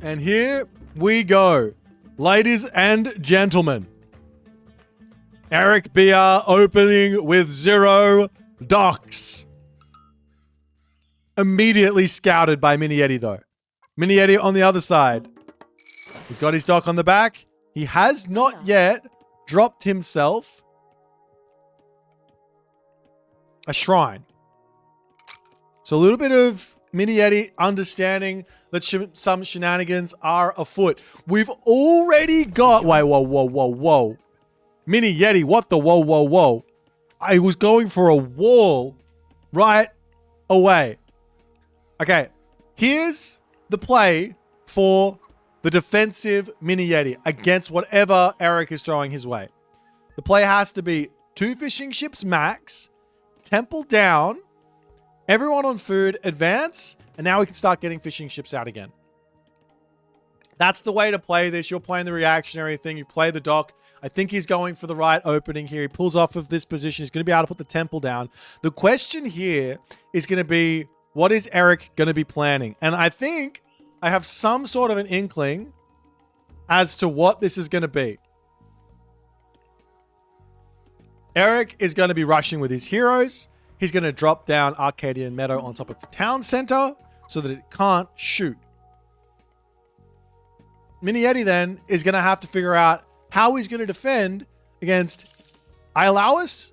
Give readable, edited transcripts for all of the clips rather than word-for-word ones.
And here we go. Ladies and gentlemen. Eric BR opening with 0 docks. Immediately scouted by Mini Yeti though. Mini Yeti on the other side. He's got his dock on the back. He has not yet dropped himself a shrine. So a little bit of Mini Yeti understanding that some shenanigans are afoot. We've already got... Wait, whoa. Mini Yeti, what the whoa. I was going for a wall right away. Okay, here's the play for the defensive Mini Yeti against whatever Eric is throwing his way. The play has to be 2 fishing ships max, temple down, everyone on food, advance, and now we can start getting fishing ships out again. That's the way to play this. You're playing the reactionary thing. You play the dock. I think he's going for the right opening here. He pulls off of this position. He's going to be able to put the temple down. The question here is going to be, what is Eric going to be planning? And I think I have some sort of an inkling as to what this is going to be. Eric is going to be rushing with his heroes. He's going to drop down Arcadian Meadow on top of the town center so that it can't shoot. Mini Yeti then is going to have to figure out how he's going to defend against Iolaus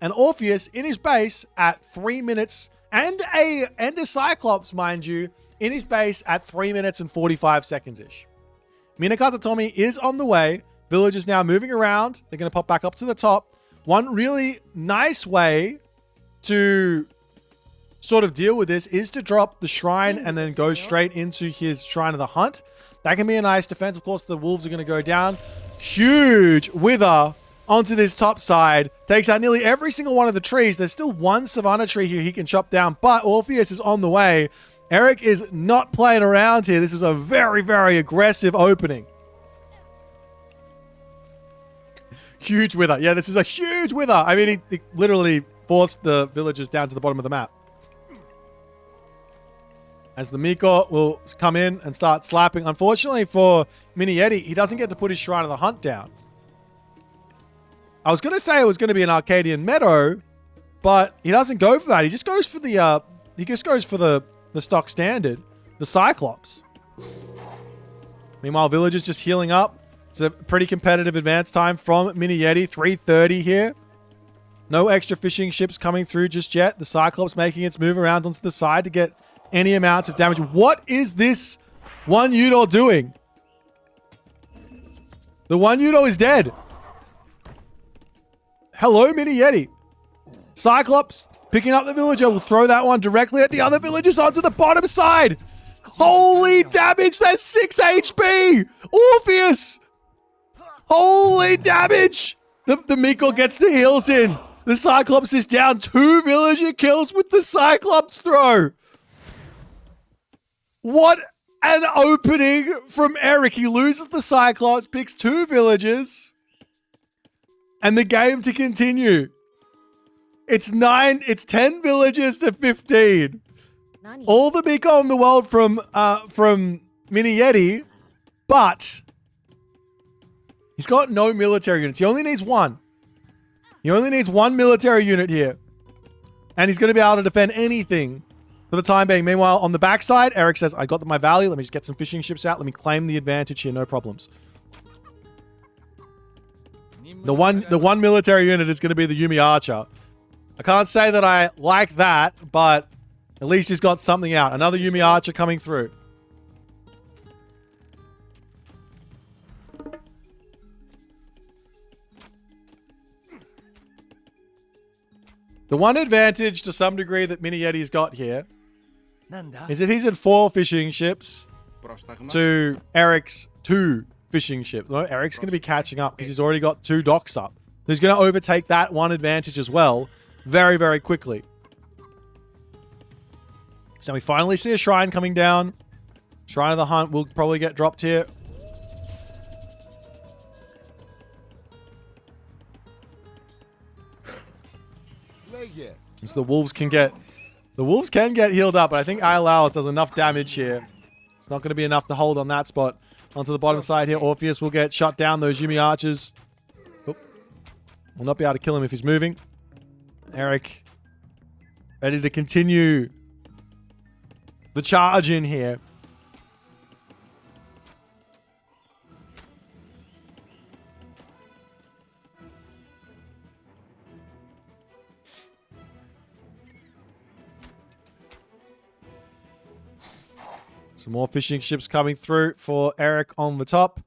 and Orpheus in his base at 3 minutes and a Cyclops, mind you, in his base at 3 minutes and 45 seconds-ish. Minakata Tommy is on the way. Villagers now moving around. They're going to pop back up to the top. One really nice way to sort of deal with this is to drop the shrine and then go straight into his Shrine of the Hunt. That can be a nice defense. Of course, the wolves are going to go down. Huge wither onto this top side. Takes out nearly every single one of the trees. There's still one Savannah tree here he can chop down, but Orpheus is on the way. Eric is not playing around here. This is a very, very aggressive opening. Huge wither. Yeah, this is a huge wither. I mean, he literally forced the villagers down to the bottom of the map. As the Miko will come in and start slapping. Unfortunately for Mini Yeti, he doesn't get to put his Shrine of the Hunt down. I was going to say it was going to be an Arcadian Meadow, but he doesn't go for that. He just goes for the stock standard, the Cyclops. Meanwhile, villagers just healing up. It's a pretty competitive advance time from Mini Yeti. 3:30 here. No extra fishing ships coming through just yet. The Cyclops making its move around onto the side to get any amounts of damage. What is this one Udor doing? The one Udor is dead. Hello, Mini Yeti. Cyclops picking up the villager. Will throw that one directly at the other villagers onto the bottom side. Holy damage. That's 6 HP. Orpheus. Holy damage. The Miko gets the heals in. The Cyclops is down. 2 villager kills with the Cyclops throw. What an opening from Eric. He loses the Cyclops, picks 2 villagers, and the game to continue. It's 10 villagers to 15. All the Miko in the world from Mini Yeti, but he's got no military units. He only needs 1. He only needs 1 military unit here. And he's going to be able to defend anything for the time being. Meanwhile, on the backside, Eric says, I got my value. Let me just get some fishing ships out. Let me claim the advantage here. No problems. The one military unit is going to be the Yumi Archer. I can't say that I like that, but at least he's got something out. Another Yumi Archer coming through. The one advantage to some degree that Mini Yeti's got here is that he's at 4 fishing ships to Eric's 2 fishing ships. No, Eric's going to be catching up because he's already got 2 docks up. He's going to overtake that one advantage as well very, very quickly. So we finally see a shrine coming down. Shrine of the Hunt will probably get dropped here. So the wolves can get healed up, but I think Iolaus does enough damage here It's not going to be enough to hold on that spot. Onto the bottom side here. Orpheus will get shot down. Those Yuumi archers will not be able to kill him if he's moving. Eric ready to continue the charge in here. Some more fishing ships coming through for Eric on the top.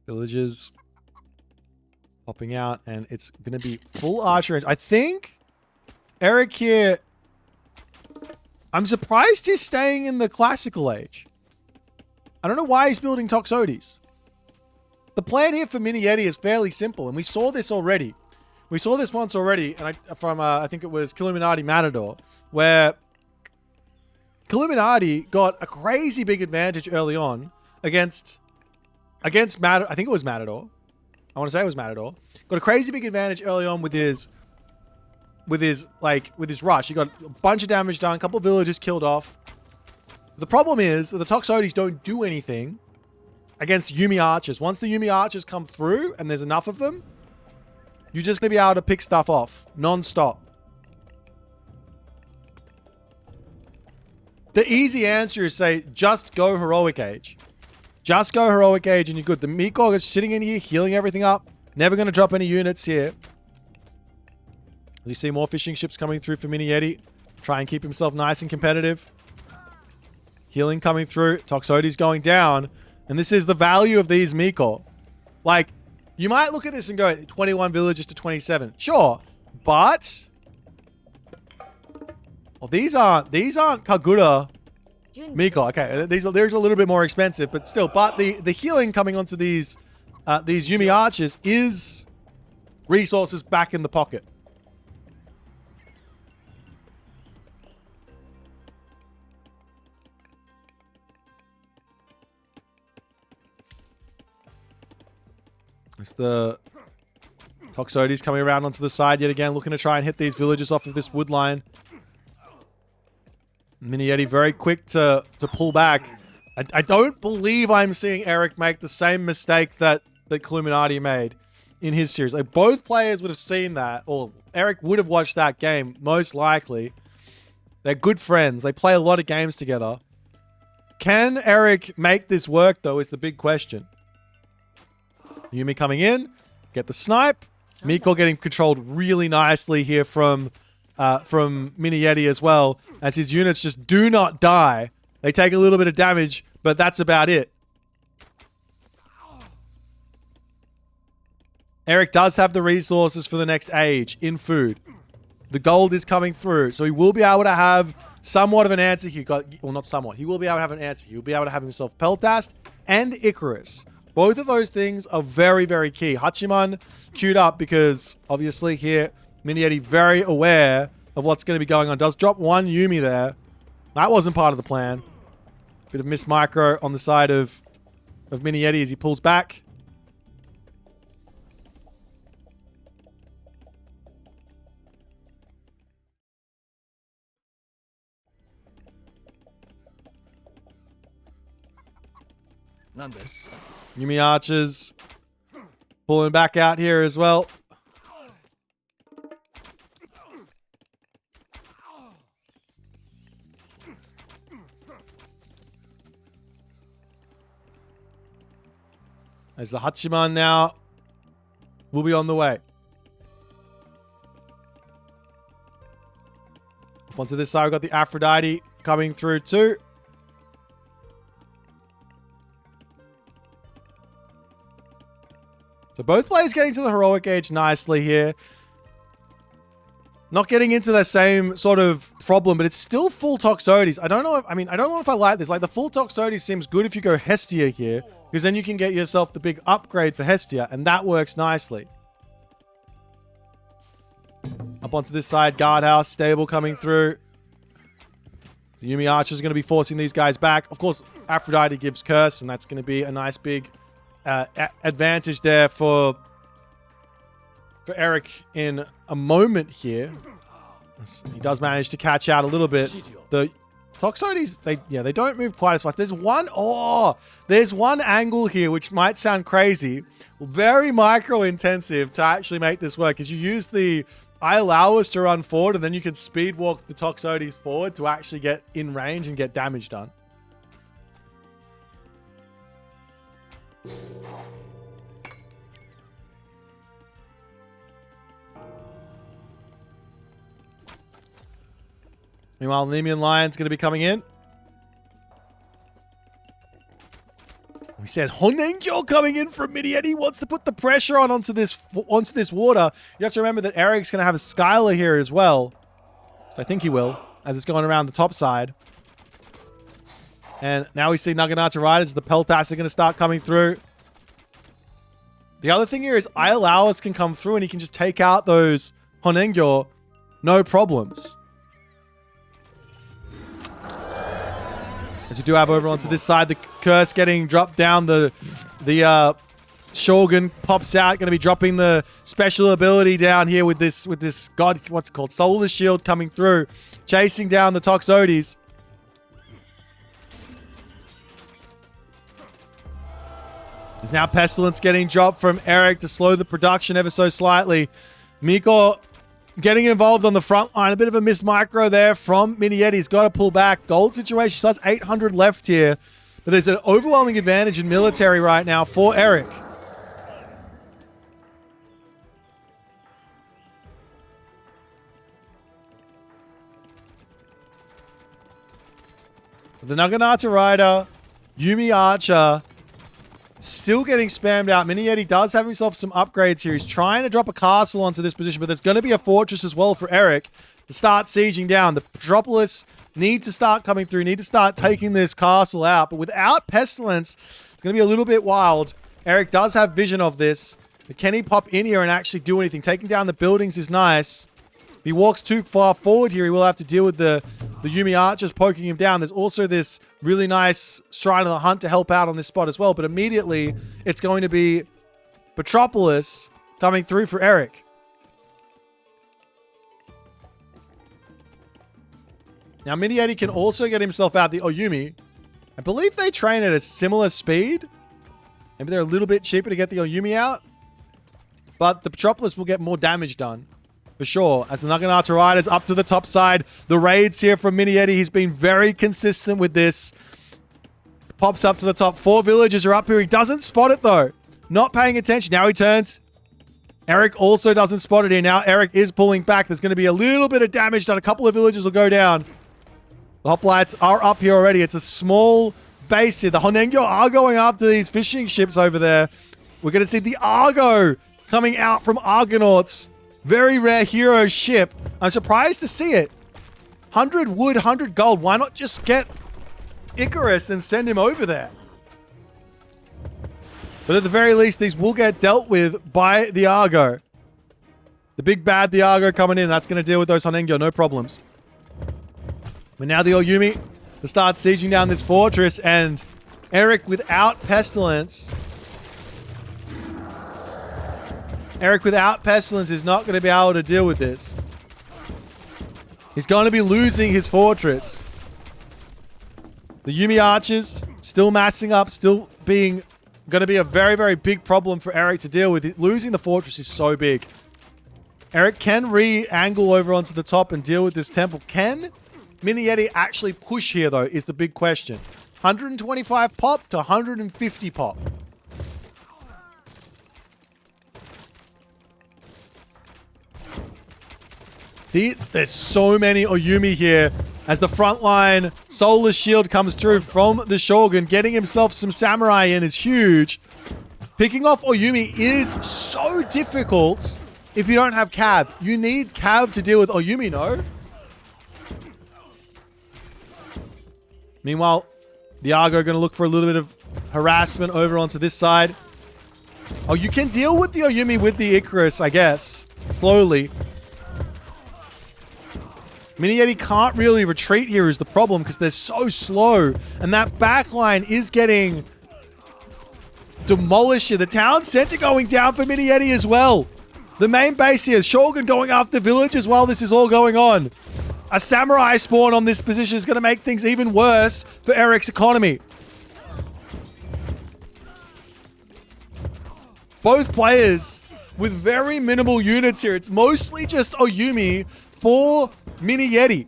Villagers popping out, and it's going to be full archer range. I think Eric here, I'm surprised he's staying in the classical age. I don't know why he's building Toxotes. The plan here for Mini Yeti is fairly simple, and we saw this already. We saw this once already, and I think it was Killuminati Matador, where Killuminati got a crazy big advantage early on against Matador. I think it was Matador. I want to say it was Matador. Got a crazy big advantage early on with his rush. He got a bunch of damage done, a couple of villagers killed off. The problem is that the Toxotes don't do anything against Yuumi archers. Once the Yuumi archers come through and there's enough of them, you're just going to be able to pick stuff off non-stop. The easy answer is say, just go Heroic Age. Just go Heroic Age and you're good. The Meatgog is sitting in here, healing everything up. Never going to drop any units here. You see more fishing ships coming through for Mini Yeti. Try and keep himself nice and competitive. Healing coming through. Toxotes going down. And this is the value of these Miko. Like, you might look at this and go, 21 villages to 27. Sure. But well, these aren't Kagura Miko. Okay, these are a little bit more expensive, but still. But the healing coming onto these Yuumi archers is resources back in the pocket. It's the Toxotes coming around onto the side yet again, looking to try and hit these villagers off of this wood line. Mini Yeti very quick to pull back. I don't believe I'm seeing Eric make the same mistake that Killuminati made in his series. Like, both players would have seen that, or Eric would have watched that game, most likely. They're good friends. They play a lot of games together. Can Eric make this work, though, is the big question. Yuumi coming in, get the snipe. Miko getting controlled really nicely here from Mini Yeti as well, as his units just do not die. They take a little bit of damage, but that's about it. Eric does have the resources for the next age in food. The gold is coming through, so he will be able to have somewhat of an answer here. Well, not somewhat. He will be able to have an answer. He will be able to have himself Peltast and Icarus. Both of those things are very, very key. Hachiman queued up because, obviously, here, Mini Yeti very aware of what's going to be going on. Does drop one Yuumi there. That wasn't part of the plan. Bit of missed micro on the side of Mini Yeti as he pulls back. Yuumi archers pulling back out here as well. As the Hachiman now will be on the way. Up onto this side, we've got the Aphrodite coming through too. So both players getting to the Heroic Age nicely here. Not getting into the same sort of problem, but it's still full Toxotes. I don't know if I like this. Like, the full Toxotes seems good if you go Hestia here, because then you can get yourself the big upgrade for Hestia, and that works nicely. Up onto this side, guardhouse, stable coming through. The Yuumi archers are going to be forcing these guys back. Of course, Aphrodite gives curse, and that's going to be a nice big advantage there for Eric in a moment here. He does manage to catch out a little bit. The Toxotes, they don't move quite as fast. There's one angle here which might sound crazy. Very micro intensive to actually make this work, is you use the I allow us to run forward, and then you can speed walk the Toxotes forward to actually get in range and get damage done. Meanwhile, Nemean Lion's going to be coming in. We said Honengyo coming in from mid-Ed. He wants to put the pressure onto this water. You have to remember that Eric's going to have a Skylar here as well. So I think he will, as it's going around the top side. And now we see Naginata Riders. The Peltas are going to start coming through. The other thing here is Iolaus can come through and he can just take out those Honengyo. No problems. As you do have over onto this side, the curse getting dropped down. The Shogun pops out, going to be dropping the special ability down here with this god, what's it called? Solar Shield coming through, chasing down the Toxotes. There's now Pestilence getting dropped from Eric to slow the production ever so slightly. Miko getting involved on the front line. A bit of a miss micro there from Mini-Ed. He's got to pull back. Gold situation. Still has 800 left here. But there's an overwhelming advantage in military right now for Eric. The Naginata Rider, Yumi Archer, still getting spammed out. Mini-Ed does have himself some upgrades here. He's trying to drop a castle onto this position, but there's going to be a fortress as well for Eric to start sieging down. The Metropolis need to start coming through, need to start taking this castle out. But without Pestilence, it's going to be a little bit wild. Eric does have vision of this. But can he pop in here and actually do anything? Taking down the buildings is nice. If he walks too far forward here, he will have to deal with the Yumi Archers poking him down. There's also this really nice Shrine of the Hunt to help out on this spot as well. But immediately, it's going to be Metropolis coming through for Eric. Now, Mini-Ed can also get himself out the Oyumi. I believe they train at a similar speed. Maybe they're a little bit cheaper to get the Oyumi out. But the Metropolis will get more damage done. For sure, as the Naginata Riders up to the top side. The raids here from Mini-Ed. He's been very consistent with this. Pops up to the top. 4 villagers are up here. He doesn't spot it, though. Not paying attention. Now he turns. Eric also doesn't spot it here. Now Eric is pulling back. There's going to be a little bit of damage done. A couple of villagers will go down. The hoplites are up here already. It's a small base here. The Honengyo are going after these fishing ships over there. We're going to see the Argo coming out from Argonauts. Very rare hero ship. I'm surprised to see it. 100 wood, 100 gold. Why not just get Icarus and send him over there? But at the very least, these will get dealt with by the Argo. The big bad, the Argo coming in. That's going to deal with those Honengyo. No problems. But now the Oyumi will start sieging down this fortress. And Eric without Pestilence... Eric without Pestilence is not going to be able to deal with this. He's going to be losing his fortress. The Yumi Archers still massing up, still being going to be a very, very big problem for Eric to deal with. Losing the fortress is so big. Eric can re-angle over onto the top and deal with this temple. Can Mini-Ed actually push here, though, is the big question. 125 pop to 150 pop. There's so many Oyumi here as the frontline Solar Shield comes through from the Shogun. Getting himself some Samurai in is huge. Picking off Oyumi is so difficult if you don't have Cav. You need Cav to deal with Oyumi, no? Meanwhile, the Argo going to look for a little bit of harassment over onto this side. Oh, you can deal with the Oyumi with the Icarus, I guess. Slowly. Mini-Ed can't really retreat here is the problem because they're so slow. And that backline is getting demolished here. The town center going down for Mini-Ed as well. The main base here, Shogun going after villages while this is all going on. A samurai spawn on this position is going to make things even worse for Eric's economy. Both players with very minimal units here. It's mostly just Oyumi for Mini Yeti.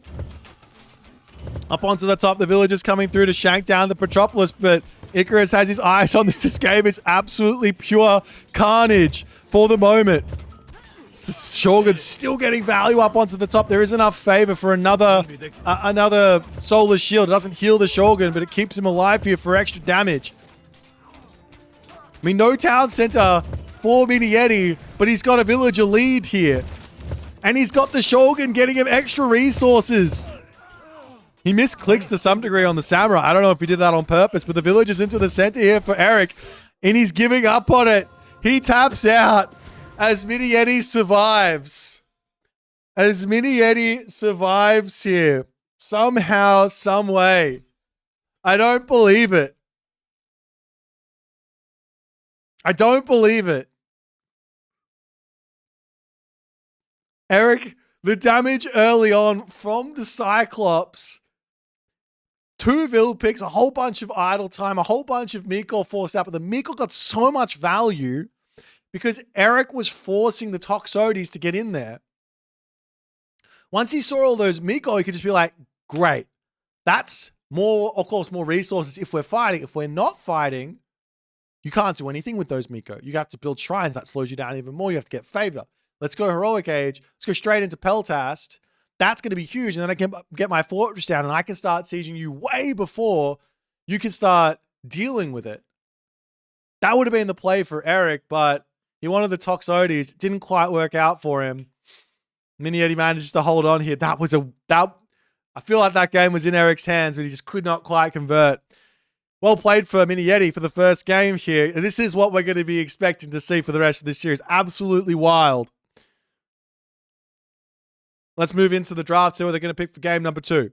Up onto the top, the villagers coming through to shank down the Petropolis, but Icarus has his eyes on this game. It's absolutely pure carnage for the moment. The Shogun's still getting value up onto the top. There is enough favor for another Solar Shield. It doesn't heal the Shogun, but it keeps him alive here for extra damage. I mean, no town center for Mini Yeti, but he's got a villager lead here. And he's got the Shogun getting him extra resources. He misclicks to some degree on the Samurai. I don't know if he did that on purpose, but the villager's into the center here for Eric, and he's giving up on it. He taps out as Mini Yeti survives. As Mini Yeti survives here. Somehow, some way. I don't believe it. I don't believe it. Eric, the damage early on from the Cyclops. 2 Vil picks, a whole bunch of idle time, a whole bunch of Miko forced out, but the Miko got so much value because Eric was forcing the Toxotes to get in there. Once he saw all those Miko, he could just be like, great. That's more, of course, more resources if we're fighting. If we're not fighting, you can't do anything with those Miko. You have to build shrines. That slows you down even more. You have to get favor. Let's go Heroic Age. Let's go straight into Peltast. That's going to be huge. And then I can get my fortress down and I can start sieging you way before you can start dealing with it. That would have been the play for Eric, but he wanted the Toxotes. It didn't quite work out for him. Mini Yeti manages to hold on here. I feel like that game was in Eric's hands, but he just could not quite convert. Well played for Mini Yeti for the first game here. This is what we're going to be expecting to see for the rest of this series. Absolutely wild. Let's move into the draft, see what they're going to pick for game number 2.